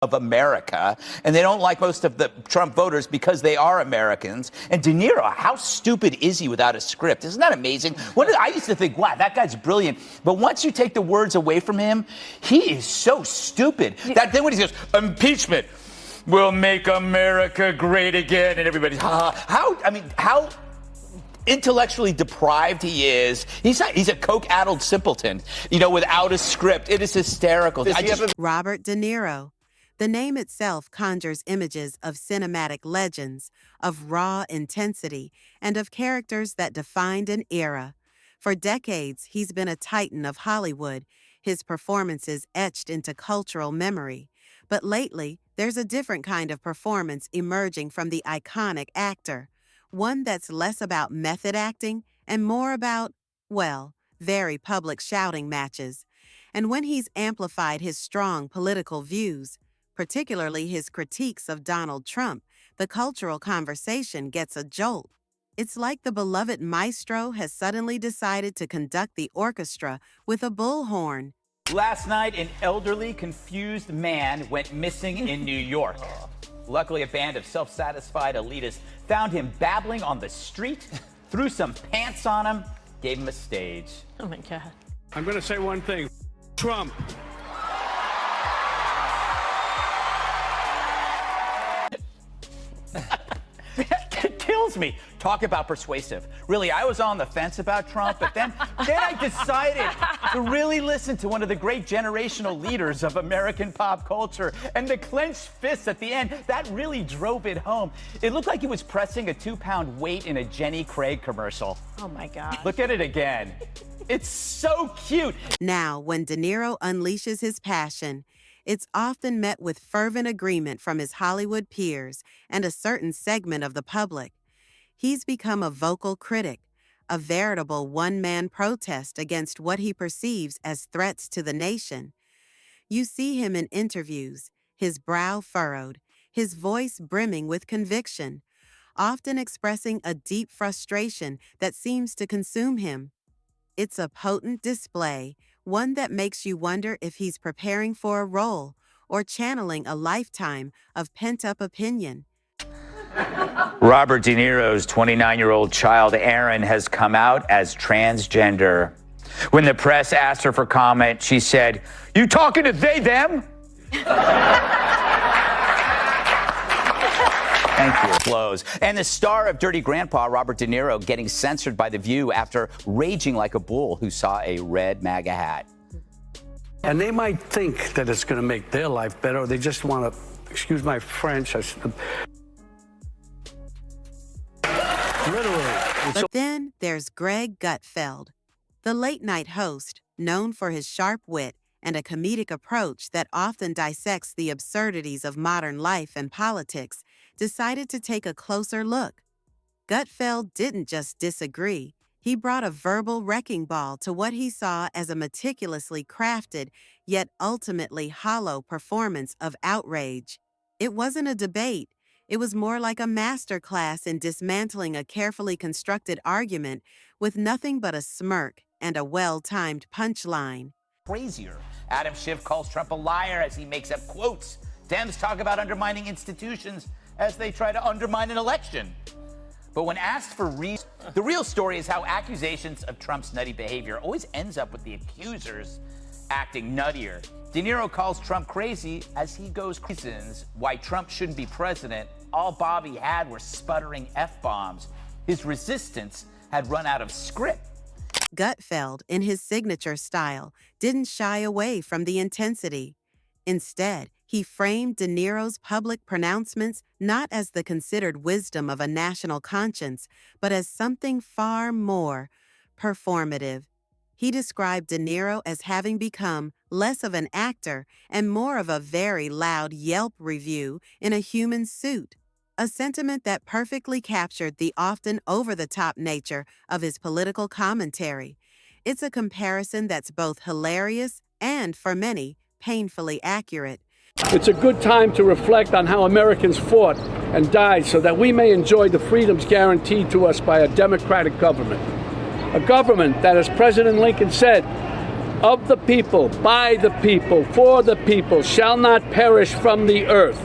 of America, and they don't like most of the Trump voters because they are Americans. And De Niro, how stupid is he without a script? Isn't that amazing? I used to think, wow, that guy's brilliant. But once you take the words away from him, he is so stupid. Then when he says, impeachment will make America great again, and everybody's, how intellectually deprived he is. He's a coke-addled simpleton, without a script. It is hysterical. Robert De Niro. The name itself conjures images of cinematic legends, of raw intensity, and of characters that defined an era. For decades, he's been a titan of Hollywood, his performances etched into cultural memory. But lately, there's a different kind of performance emerging from the iconic actor. One that's less about method acting and more about, very public shouting matches. And when he's amplified his strong political views, particularly his critiques of Donald Trump, the cultural conversation gets a jolt. It's like the beloved maestro has suddenly decided to conduct the orchestra with a bullhorn. Last night, an elderly, confused man went missing in New York. Luckily, a band of self-satisfied elitists found him babbling on the street, threw some pants on him, gave him a stage. Oh, my God. I'm going to say one thing. Trump. It kills me. Talk about persuasive. Really, I was on the fence about Trump, but then I decided to really listen to one of the great generational leaders of American pop culture. And the clenched fists at the end, that really drove it home. It looked like he was pressing a 2-pound weight in a Jenny Craig commercial. Oh, my God. Look at it again. It's so cute. Now, when De Niro unleashes his passion, it's often met with fervent agreement from his Hollywood peers and a certain segment of the public. He's become a vocal critic, a veritable one-man protest against what he perceives as threats to the nation. You see him in interviews, his brow furrowed, his voice brimming with conviction, often expressing a deep frustration that seems to consume him. It's a potent display, one that makes you wonder if he's preparing for a role or channeling a lifetime of pent-up opinion. Robert De Niro's 29-year-old child, Aaron, has come out as transgender. When the press asked her for comment, she said, "You talking to they, them?" Thank you. Flows. And the star of Dirty Grandpa, Robert De Niro, getting censored by The View after raging like a bull who saw a red MAGA hat. And they might think that it's going to make their life better, or they just want to, excuse my French, literally. But then there's Greg Gutfeld, the late-night host, known for his sharp wit and a comedic approach that often dissects the absurdities of modern life and politics, decided to take a closer look. Gutfeld didn't just disagree. He brought a verbal wrecking ball to what he saw as a meticulously crafted, yet ultimately hollow performance of outrage. It wasn't a debate. It was more like a masterclass in dismantling a carefully constructed argument with nothing but a smirk and a well-timed punchline. Crazier. Adam Schiff calls Trump a liar as he makes up quotes. Dems talk about undermining institutions as they try to undermine an election. But when asked for reasons, the real story is how accusations of Trump's nutty behavior always ends up with the accusers acting nuttier. De Niro calls Trump crazy as he goes reasons why Trump shouldn't be president. All Bobby had were sputtering F-bombs. His resistance had run out of script. Gutfeld, in his signature style, didn't shy away from the intensity. Instead, he framed De Niro's public pronouncements not as the considered wisdom of a national conscience, but as something far more performative. He described De Niro as having become less of an actor and more of a very loud Yelp review in a human suit, a sentiment that perfectly captured the often over-the-top nature of his political commentary. It's a comparison that's both hilarious and, for many, painfully accurate. It's a good time to reflect on how Americans fought and died so that we may enjoy the freedoms guaranteed to us by a democratic government. A government that, as President Lincoln said, of the people, by the people, for the people, shall not perish from the earth.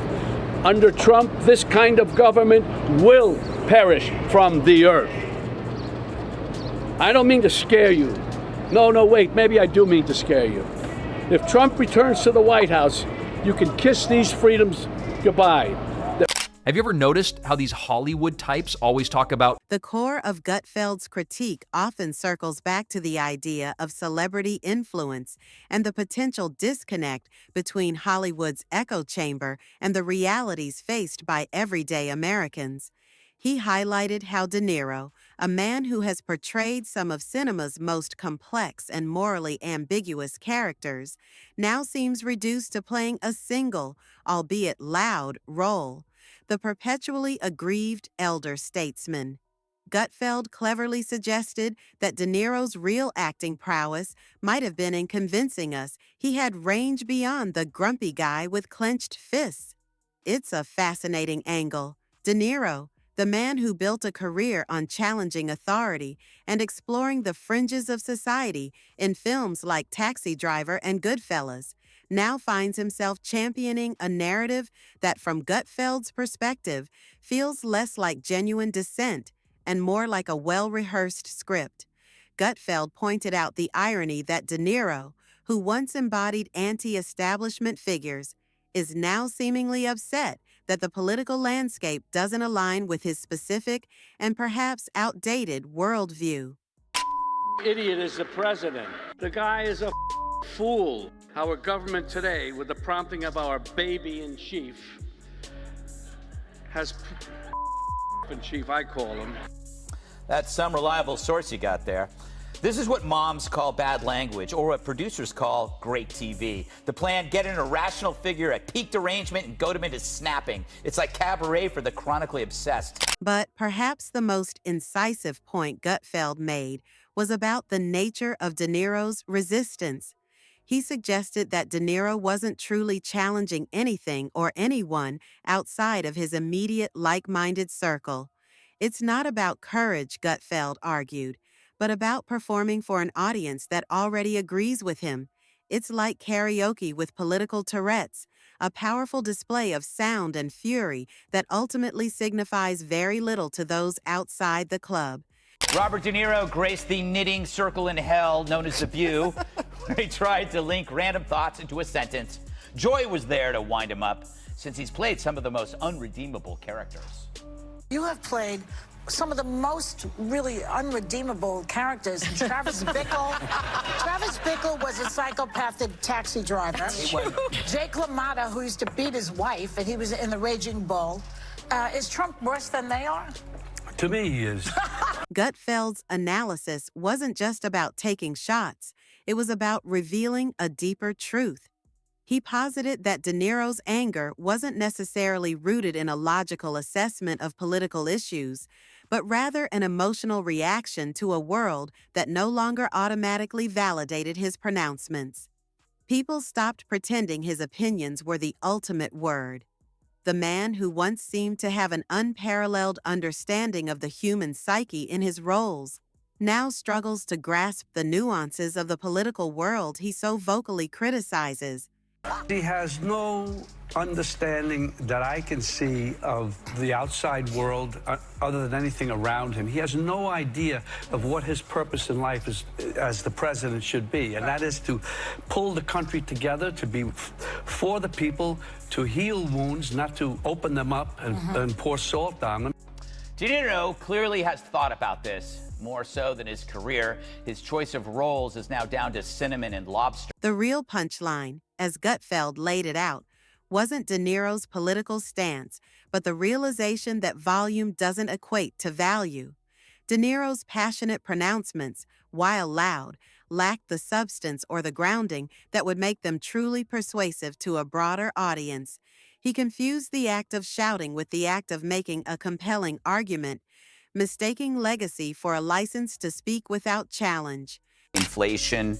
Under Trump, this kind of government will perish from the earth. I don't mean to scare you. No, wait, maybe I do mean to scare you. If Trump returns to the White House, you can kiss these freedoms goodbye. Have you ever noticed how these Hollywood types always talk about The core of Gutfeld's critique often circles back to the idea of celebrity influence and the potential disconnect between Hollywood's echo chamber and the realities faced by everyday Americans. He highlighted how De Niro, a man who has portrayed some of cinema's most complex and morally ambiguous characters, now seems reduced to playing a single, albeit loud, role: the perpetually aggrieved elder statesman. Gutfeld cleverly suggested that De Niro's real acting prowess might have been in convincing us he had range beyond the grumpy guy with clenched fists. It's a fascinating angle. De Niro, the man who built a career on challenging authority and exploring the fringes of society in films like Taxi Driver and Goodfellas, now finds himself championing a narrative that, from Gutfeld's perspective, feels less like genuine dissent and more like a well-rehearsed script. Gutfeld pointed out the irony that De Niro, who once embodied anti-establishment figures, is now seemingly upset that the political landscape doesn't align with his specific and perhaps outdated worldview. Idiot is the president. The guy is a fool. Our government today, with the prompting of our baby-in-chief, has in chief, I call him. That's some reliable source you got there. This is what moms call bad language, or what producers call great TV. The plan: get an irrational figure at peak derangement and goad him into snapping. It's like cabaret for the chronically obsessed. But perhaps the most incisive point Gutfeld made was about the nature of De Niro's resistance. He suggested that De Niro wasn't truly challenging anything or anyone outside of his immediate like-minded circle. It's not about courage, Gutfeld argued, but about performing for an audience that already agrees with him. It's like karaoke with political Tourette's, a powerful display of sound and fury that ultimately signifies very little to those outside the club. Robert De Niro graced the knitting circle in hell known as The View, where he tried to link random thoughts into a sentence. Joy was there to wind him up, since he's played some of the most unredeemable characters. You have played some of the most really unredeemable characters. Travis Bickle. Travis Bickle was a psychopathic taxi driver. Jake LaMotta, who used to beat his wife, and he was in The Raging Bull. Is Trump worse than they are? To me, he is. Gutfeld's analysis wasn't just about taking shots. It was about revealing a deeper truth. He posited that De Niro's anger wasn't necessarily rooted in a logical assessment of political issues, but rather an emotional reaction to a world that no longer automatically validated his pronouncements. People stopped pretending his opinions were the ultimate word. The man who once seemed to have an unparalleled understanding of the human psyche in his roles now struggles to grasp the nuances of the political world he so vocally criticizes. He has no understanding that I can see of the outside world other than anything around him. He has no idea of what his purpose in life is, as the president should be, and that is to pull the country together, to be for the people, to heal wounds, not to open them up and pour salt on them. De Niro clearly has thought about this. More so than his career, his choice of roles is now down to cinnamon and lobster. The real punchline, as Gutfeld laid it out, wasn't De Niro's political stance, but the realization that volume doesn't equate to value. De Niro's passionate pronouncements, while loud, lacked the substance or the grounding that would make them truly persuasive to a broader audience. He confused the act of shouting with the act of making a compelling argument, mistaking legacy for a license to speak without challenge. Inflation.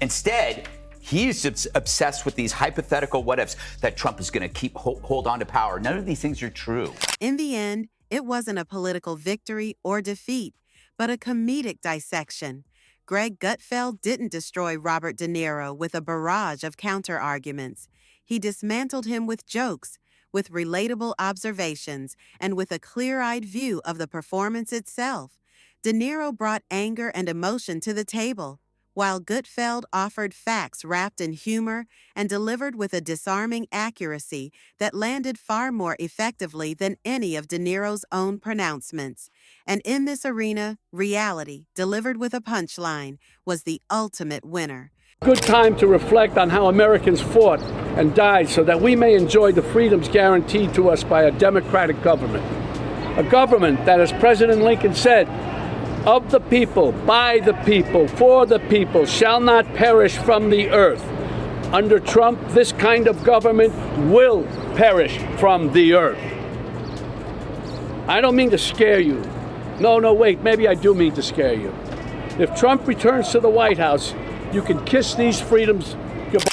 Instead, he's obsessed with these hypothetical what-ifs that Trump is going to hold on to power. None of these things are true. In the end, it wasn't a political victory or defeat, but a comedic dissection. Greg Gutfeld didn't destroy Robert De Niro with a barrage of counter-arguments. He dismantled him with jokes, with relatable observations, and with a clear-eyed view of the performance itself. De Niro brought anger and emotion to the table, while Gutfeld offered facts wrapped in humor and delivered with a disarming accuracy that landed far more effectively than any of De Niro's own pronouncements. And in this arena, reality, delivered with a punchline, was the ultimate winner. Good time to reflect on how Americans fought and died so that we may enjoy the freedoms guaranteed to us by a democratic government. A government that, as President Lincoln said, of the people, by the people, for the people, shall not perish from the earth. Under Trump, this kind of government will perish from the earth. I don't mean to scare you. No, wait, maybe I do mean to scare you. If Trump returns to the White House, you can kiss these freedoms goodbye.